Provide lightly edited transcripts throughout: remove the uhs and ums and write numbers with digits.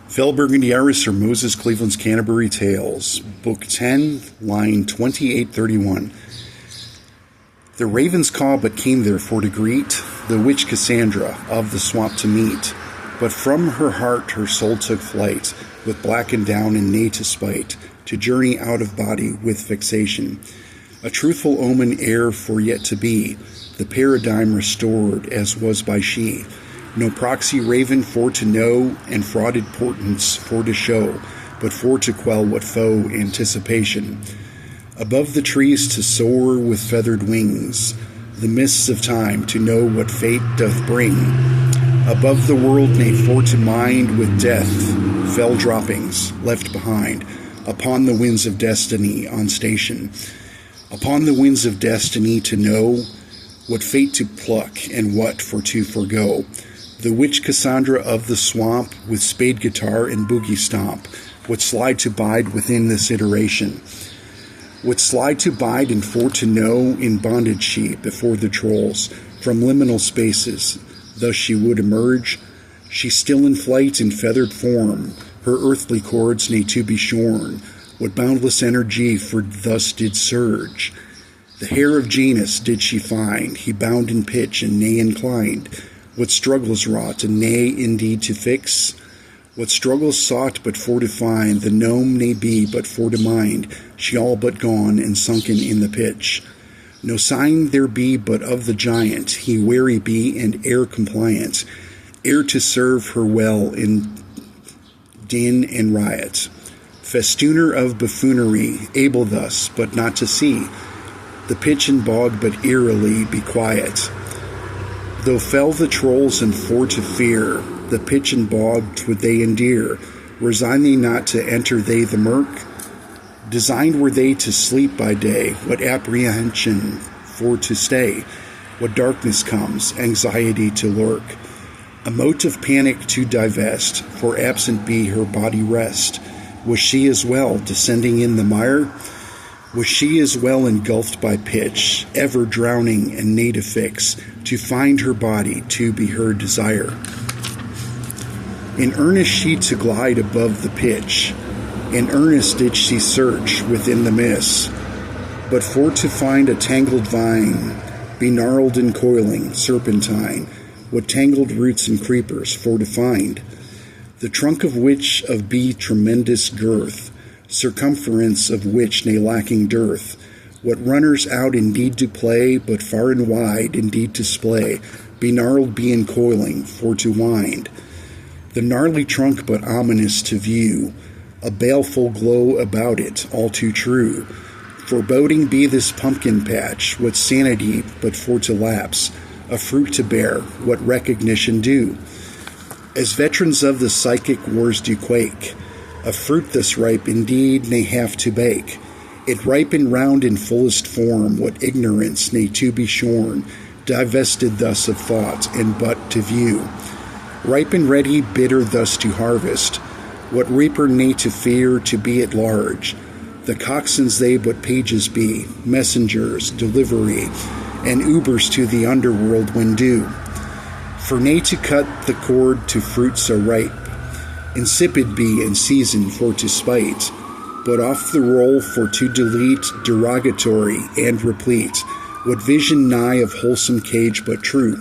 Fel Burgundy Iris, or Moses Cleveland's Canterbury Tales, Book 10, line 2831. The ravens caw but came there for to greet the witch Cassandra of the swamp to meet. But from her heart her soul took flight, with blackened down and nay to spite, to journey out of body with fixation. A truthful omen ere for yet to be, the paradigm restored as was by she. No proxy raven for to know, and frauded portents for to show, but for to quell what foe anticipation. Above the trees to soar with feathered wings, the mists of time to know what fate doth bring. Above the world nay for to mind with death, fell droppings left behind, upon the winds of destiny on station. Upon the winds of destiny to know, what fate to pluck and what for to forego. The witch Cassandra of the swamp, with spade guitar and boogie stomp, would slide to bide within this iteration. Would slide to bide and for to know, in bondage she, before the trolls, from liminal spaces. Thus she would emerge, she still in flight in feathered form, her earthly cords nay to be shorn. What boundless energy for thus did surge. The hair of Janus did she find, he bound in pitch and nay inclined. What struggles wrought, and nay indeed to fix? What struggles sought but for to find, the gnome nay be but for to mind, she all but gone and sunken in the pitch. No sign there be but of the giant, he wary be and e'er compliant, ere to serve her well in din and riot. Festooner of buffoonery, able thus, but not to see, the pitch and bog but eerily be quiet. Though fell the trolls and for to fear, the pitch and bog twould they endear, resign they not to enter they the murk? Designed were they to sleep by day, what apprehension for to stay, what darkness comes, anxiety to lurk, a mote of panic to divest, for absent be her body rest. Was she as well descending in the mire? Was she as well engulfed by pitch, ever drowning and nay to fix, to find her body to be her desire? In earnest she to glide above the pitch, in earnest did she search within the mist, but for to find a tangled vine, be gnarled and coiling, serpentine, what tangled roots and creepers for to find, the trunk of which of be tremendous girth, circumference of which nay lacking dearth, what runners out indeed to play, but far and wide indeed to splay, be gnarled be in coiling, for to wind, the gnarly trunk but ominous to view, a baleful glow about it, all too true. Foreboding be this pumpkin patch, what sanity but for to lapse, a fruit to bear, what recognition due. As veterans of the psychic wars do quake, a fruit thus ripe indeed nay have to bake. It ripen round in fullest form, what ignorance nay to be shorn, divested thus of thought and but to view. Ripe and ready, bitter thus to harvest, what reaper nay to fear to be at large. The coxswains they but pages be, messengers, delivery, and Ubers to the underworld when due. For nay to cut the cord to fruit so ripe, insipid be in season for to spite, but off the roll for to delete, derogatory and replete, what vision nigh of wholesome cage but true.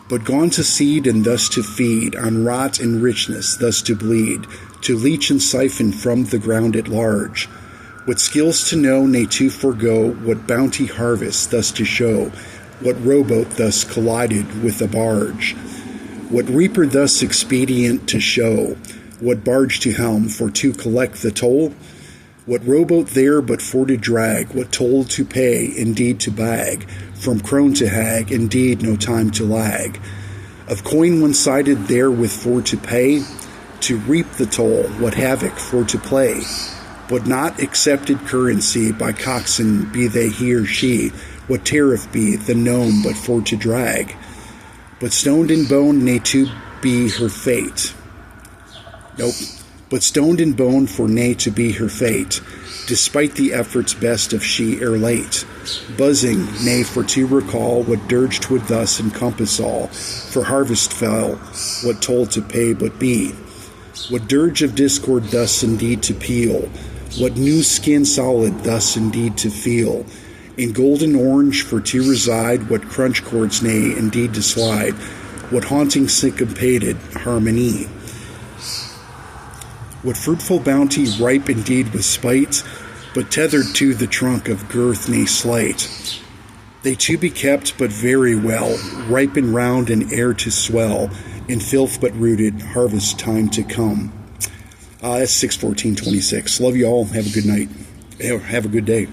But gone to seed and thus to feed, on rot and richness thus to bleed, to leach and siphon from the ground at large. What skills to know nay to forego, what bounty harvest thus to show, what rowboat thus collided with a barge, what reaper thus expedient to show, what barge to helm for to collect the toll, what rowboat there but for to drag, what toll to pay, indeed to bag, from crone to hag, indeed no time to lag. Of coin one-sided therewith for to pay, to reap the toll, what havoc for to play, but not accepted currency by coxswain be they he or she, what tariff be the gnome but for to drag, but stoned in bone nay to be her fate. But stoned in bone for nay to be her fate, despite the efforts best of she ere late, buzzing nay for to recall what dirge twould thus encompass all, for harvest fell, what toll to pay but be. What dirge of discord thus indeed to peel, what new skin solid thus indeed to feel, in golden orange for to reside, what crunch chords nay indeed to slide, what haunting syncopated harmony, what fruitful bounty ripe indeed with spite, but tethered to the trunk of girth nay slight. They to be kept but very well, ripe and round and air to swell, in filth but rooted, harvest time to come. That's 6/14/26. Love you all. Have a good night. Have a good day.